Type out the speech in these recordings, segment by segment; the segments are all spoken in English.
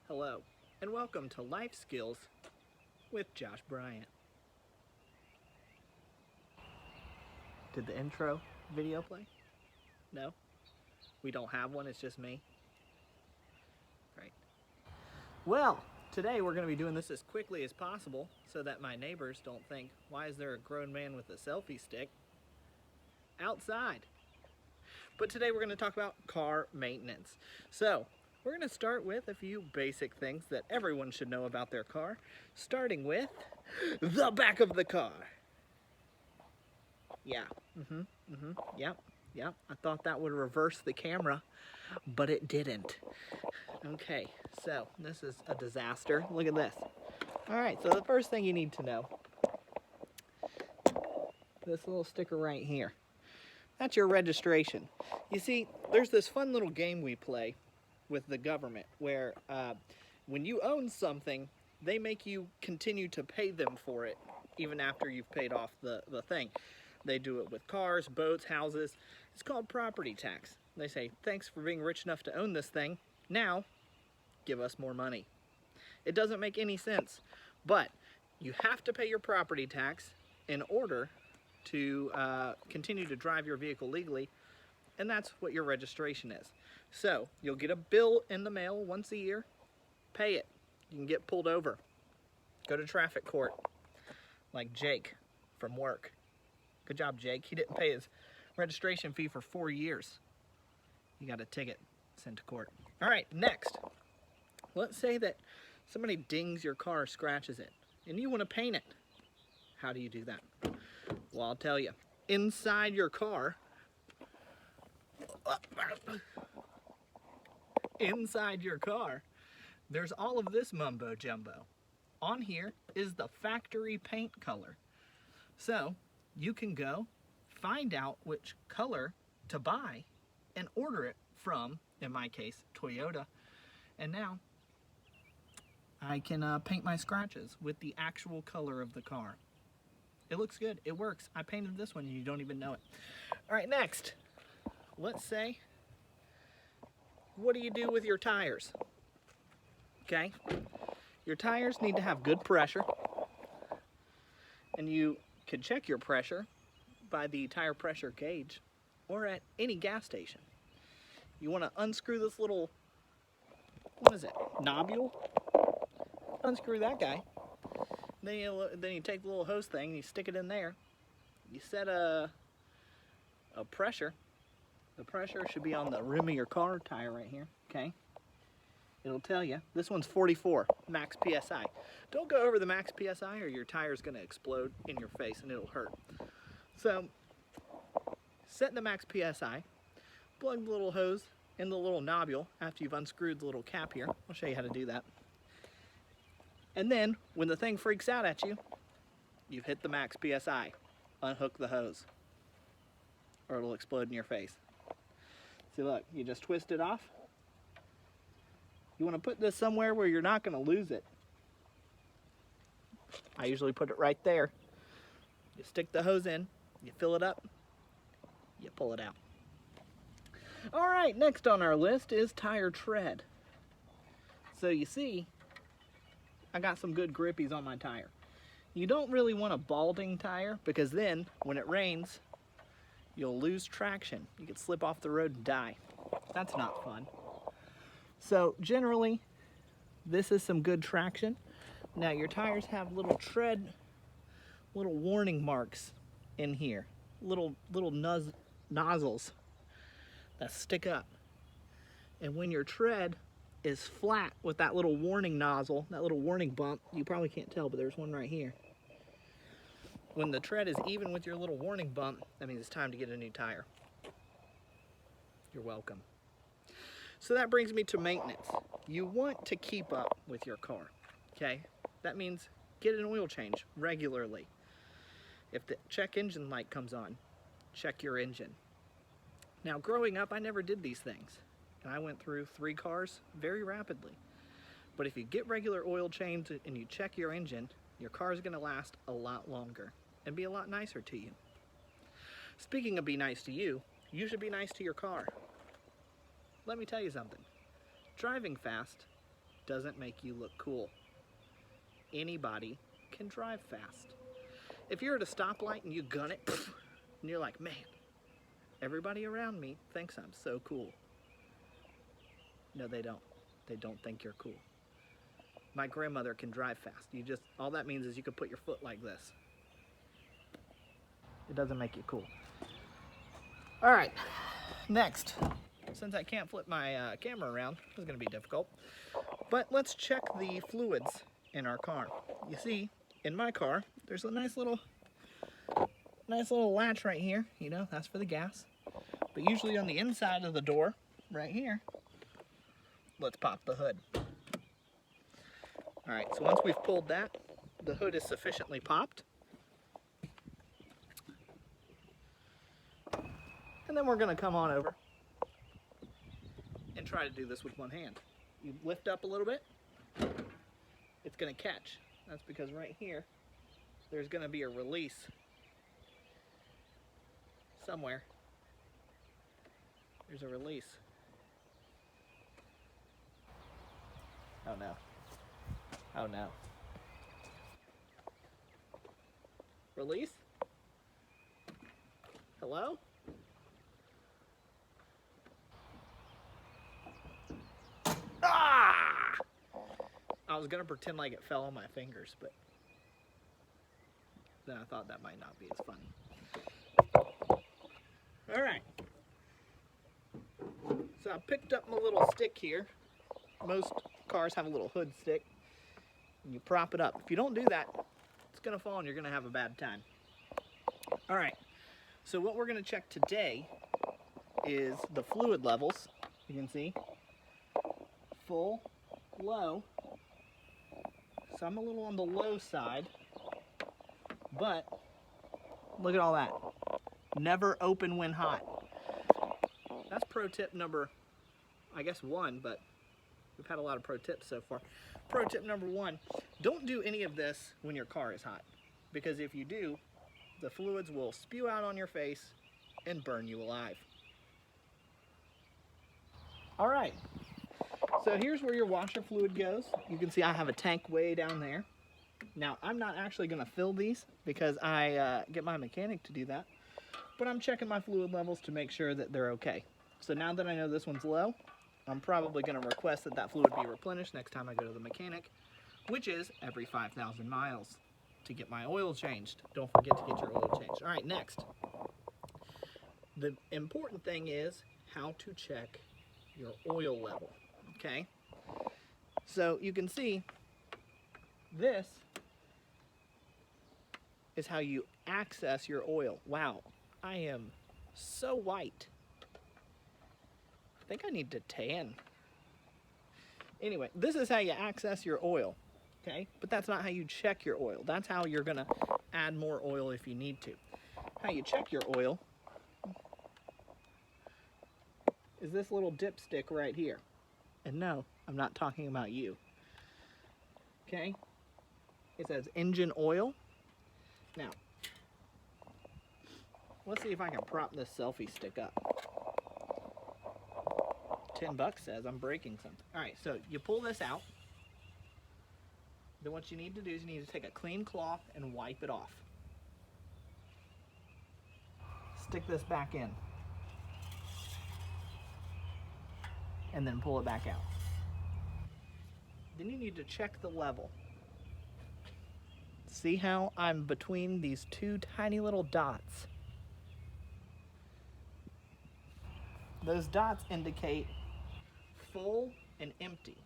Hello, and welcome to Life Skills with Josh Bryant. Did the intro video play? No? We don't have one, it's just me? Great. Well, today we're going to be doing this as quickly as possible so that my neighbors don't think, why is there a grown man with a selfie stick outside? But today we're going to talk about car maintenance. So, we're going to start with a few basic things that everyone should know about their car, starting with the back of the car. Yeah, yep. I thought that would reverse the camera, but it didn't. Okay, so this is a disaster. Look at this. All right, so the first thing you need to know, this little sticker right here. That's your registration. You see, there's this fun little game we play with the government where when you own something, they make you continue to pay them for it even after you've paid off the thing. They do it with cars, boats, houses. It's called property tax. They say, thanks for being rich enough to own this thing. Now, give us more money. It doesn't make any sense, but you have to pay your property tax in order to continue to drive your vehicle legally, and that's what your registration is. So you'll get a bill in the mail once a year, pay it. You can get pulled over, go to traffic court, like Jake from work. Good job, Jake. He didn't pay his registration fee for 4 years. You got a ticket sent to court. All right, next. Let's say that somebody dings your car or scratches it, and you want to paint it. How do you do that? Well, I'll tell you. Inside your car, there's all of this mumbo jumbo. On here is the factory paint color. So you can go find out which color to buy and order it from, in my case, Toyota. And now I can paint my scratches with the actual color of the car. It looks good. It works. I painted this one and you don't even know it. All right, next. Let's say, what do you do with your tires? Okay? Your tires need to have good pressure. And you can check your pressure by the tire pressure gauge or at any gas station. You want to unscrew this little, what is it, nobule? Unscrew that guy. Then you take the little hose thing and you stick it in there. You set a pressure. The pressure should be on the rim of your car tire right here, okay? It'll tell you. This one's 44, max PSI. Don't go over the max PSI or your tire's gonna explode in your face and it'll hurt. So, set the max PSI, plug the little hose in the little nobule after you've unscrewed the little cap here. I'll show you how to do that. And then, when the thing freaks out at you, you've hit the max PSI. Unhook the hose, or it'll explode in your face. See, look, you just twist it off. You want to put this somewhere where you're not going to lose it. I usually put it right there. You stick the hose in, you fill it up, you pull it out. All right, next on our list is tire tread. So you see, I got some good grippies on my tire. You don't really want a balding tire because then when it rains, you'll lose traction. You could slip off the road and die. That's not fun. So generally, this is some good traction. Now your tires have little warning marks in here. Little nozzles that stick up. And when your tread is flat with that little warning nozzle, that little warning bump, you probably can't tell, but there's one right here. When the tread is even with your little warning bump, that means it's time to get a new tire. You're welcome. So that brings me to maintenance. You want to keep up with your car, okay? That means get an oil change regularly. If the check engine light comes on, check your engine. Now, growing up, I never did these things. And I went through 3 cars very rapidly. But if you get regular oil change and you check your engine, your car is going to last a lot longer and be a lot nicer to you. Speaking of be nice to you, you should be nice to your car. Let me tell you something. Driving fast doesn't make you look cool. Anybody can drive fast. If you're at a stoplight and you gun it, and you're like, man, everybody around me thinks I'm so cool. No, they don't. They don't think you're cool. My grandmother can drive fast. All that means is you can put your foot like this. It doesn't make you cool. All right, next. Since I can't flip my camera around, this is gonna be difficult. But let's check the fluids in our car. You see, in my car, there's a nice little latch right here. You know, that's for the gas. But usually on the inside of the door, right here, let's pop the hood. All right, so once we've pulled that, the hood is sufficiently popped. And then we're gonna come on over and try to do this with one hand. You lift up a little bit, it's gonna catch. That's because right here, there's gonna be a release somewhere. There's a release. Oh no. Oh no. Release? Hello? Ah! I was gonna pretend like it fell on my fingers, but then I thought that might not be as funny. All right. So I picked up my little stick here. Most cars have a little hood stick. And you prop it up. If you don't do that, it's gonna fall and you're gonna have a bad time. All right. So what we're gonna check today is the fluid levels. You can see full, low. So I'm a little on the low side, but look at all that. Never open when hot. That's pro tip number, I guess 1, but we've had a lot of pro tips so far. Pro tip number 1, don't do any of this when your car is hot, because if you do, the fluids will spew out on your face and burn you alive. All right. So here's where your washer fluid goes. You can see I have a tank way down there. Now, I'm not actually going to fill these because I get my mechanic to do that, but I'm checking my fluid levels to make sure that they're okay. So now that I know this one's low, I'm probably going to request that that fluid be replenished next time I go to the mechanic, which is every 5,000 miles to get my oil changed. Don't forget to get your oil changed. All right, next. The important thing is how to check your oil level. Okay, so you can see this is how you access your oil. Wow, I am so white. I think I need to tan. Anyway, this is how you access your oil, okay? But that's not how you check your oil. That's how you're gonna add more oil if you need to. How you check your oil is this little dipstick right here. And no, I'm not talking about you. Okay? It says engine oil. Now, let's see if I can prop this selfie stick up. $10 says I'm breaking something. All right, so you pull this out. Then what you need to do is you need to take a clean cloth and wipe it off. Stick this back in. And then pull it back out. Then you need to check the level. See how I'm between these two tiny little dots? Those dots indicate full and empty.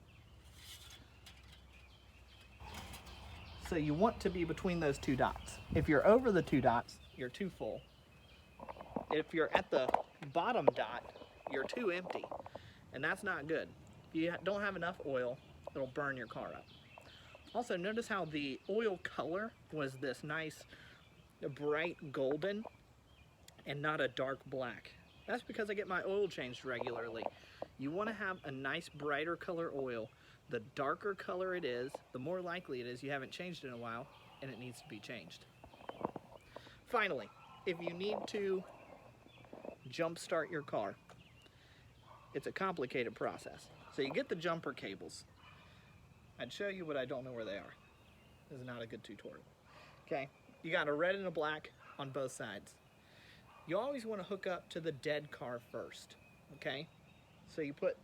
So you want to be between those two dots. If you're over the two dots, you're too full. If you're at the bottom dot, you're too empty. And that's not good. If you don't have enough oil, it'll burn your car up. Also, notice how the oil color was this nice bright golden and not a dark black. That's because I get my oil changed regularly. You want to have a nice brighter color oil. The darker color it is, the more likely it is you haven't changed it in a while and it needs to be changed. Finally, if you need to jump start your car, it's a complicated process. So you get the jumper cables. I'd show you, but I don't know where they are. This is not a good tutorial. Okay, you got a red and a black on both sides. You always want to hook up to the dead car first, okay? So you put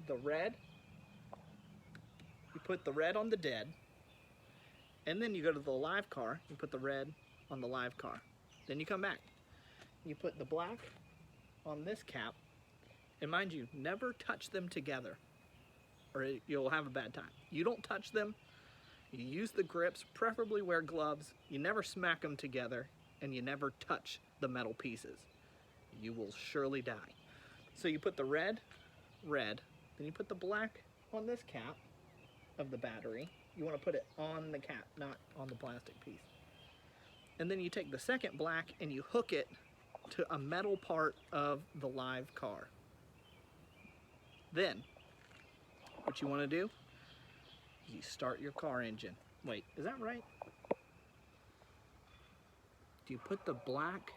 the red on the dead, and then you go to the live car, you put the red on the live car. Then you come back. You put the black on this cap, and mind you, never touch them together, or you'll have a bad time. You don't touch them, you use the grips, preferably wear gloves, you never smack them together, and you never touch the metal pieces. You will surely die. So you put the red, then you put the black on this cap of the battery. You want to put it on the cap, not on the plastic piece. And then you take the second black and you hook it to a metal part of the live car. Then, what you want to do, you start your car engine. Wait, is that right? Do you put the black?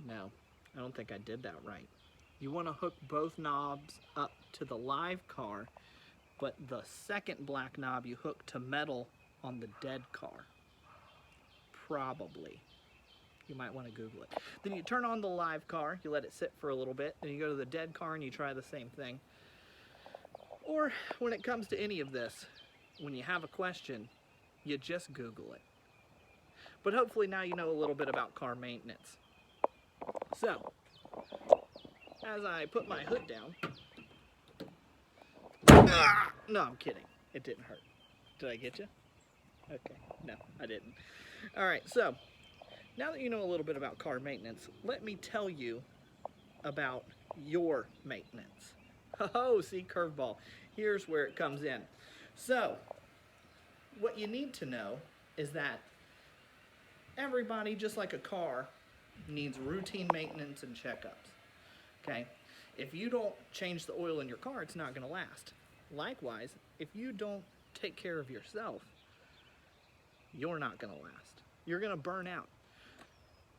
No, I don't think I did that right. You want to hook both knobs up to the live car, but the second black knob you hook to metal on the dead car. Probably. You might want to Google it. Then you turn on the live car, you let it sit for a little bit, then you go to the dead car and you try the same thing. Or when it comes to any of this, when you have a question, you just Google it. But hopefully now you know a little bit about car maintenance. So, as I put my hood down, no, I'm kidding. It didn't hurt. Did I get you? Okay, no, I didn't. All right, so now that you know a little bit about car maintenance, let me tell you about your maintenance. Oh, see, curveball. Here's where it comes in. So, what you need to know is that everybody, just like a car, needs routine maintenance and checkups. Okay? If you don't change the oil in your car, it's not going to last. Likewise, if you don't take care of yourself, you're not going to last. You're going to burn out.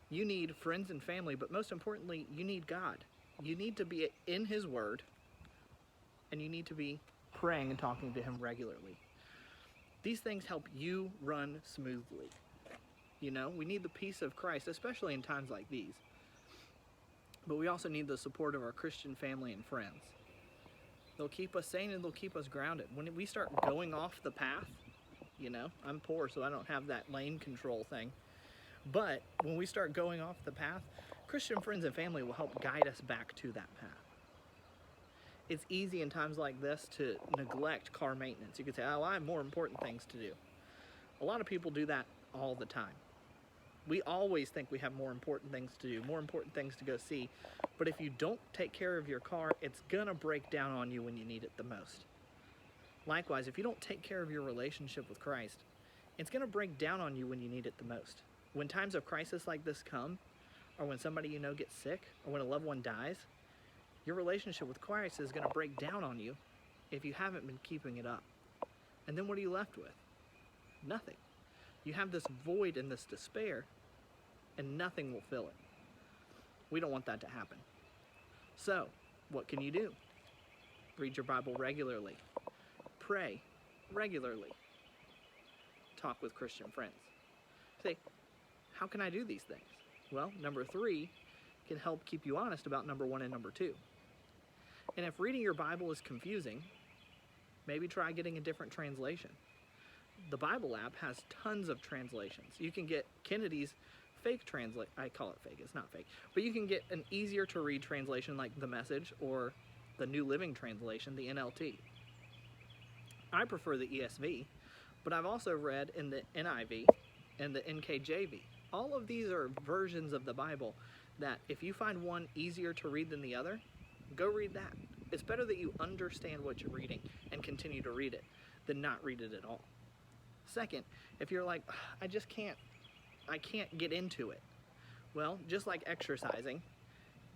You need friends and family, but most importantly, you need God. You need to be in His Word, and you need to be praying and talking to Him regularly. These things help you run smoothly. You know, we need the peace of Christ, especially in times like these. But we also need the support of our Christian family and friends. They'll keep us sane and they'll keep us grounded. When we start going off the path, you know, I'm poor, so I don't have that lane control thing. But when we start going off the path, Christian friends and family will help guide us back to that path. It's easy in times like this to neglect car maintenance. You could say, oh, I have more important things to do. A lot of people do that all the time. We always think we have more important things to do, more important things to go see. But if you don't take care of your car, it's gonna break down on you when you need it the most. Likewise, if you don't take care of your relationship with Christ, it's gonna break down on you when you need it the most. When times of crisis like this come, or when somebody you know gets sick, or when a loved one dies, your relationship with Christ is gonna break down on you if you haven't been keeping it up. And then what are you left with? Nothing. You have this void and this despair, and nothing will fill it. We don't want that to happen. So, what can you do? Read your Bible regularly. Pray regularly. Talk with Christian friends. Say, how can I do these things? Well, number 3 can help keep you honest about number 1 and number 2. And if reading your Bible is confusing, maybe try getting a different translation. The Bible app has tons of translations. You can get Kennedy's fake translate. I call it fake, it's not fake. But you can get an easier to read translation like The Message or the New Living Translation, the NLT. I prefer the ESV, but I've also read in the NIV and the NKJV. All of these are versions of the Bible that if you find one easier to read than the other, go read that. It's better that you understand what you're reading and continue to read it than not read it at all. Second, if you're like, I can't get into it. Well, just like exercising,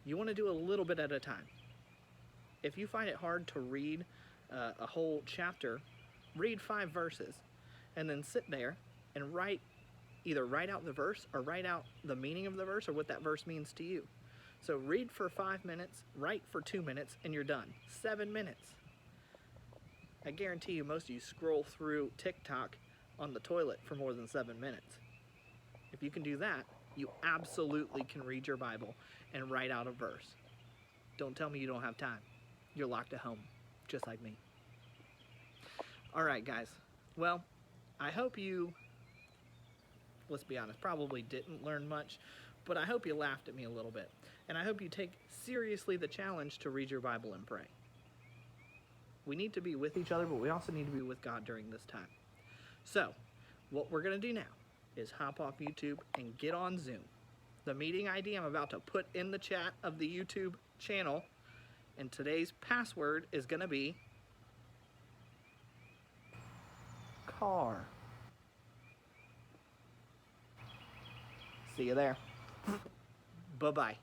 you want to do a little bit at a time. If you find it hard to read a whole chapter, read 5 verses and then sit there and either write out the verse or write out the meaning of the verse or what that verse means to you. So read for 5 minutes, write for 2 minutes, and you're done. 7 minutes. I guarantee you most of you scroll through TikTok on the toilet for more than 7 minutes. If you can do that, you absolutely can read your Bible and write out a verse. Don't tell me you don't have time. You're locked at home, just like me. All right, guys. Well, I hope you, let's be honest, probably didn't learn much, but I hope you laughed at me a little bit. And I hope you take seriously the challenge to read your Bible and pray. We need to be with each other, but we also need to be with God during this time. So, what we're going to do now is hop off YouTube and get on Zoom. The meeting ID I'm about to put in the chat of the YouTube channel, and today's password is going to be car. See you there. Bye-bye.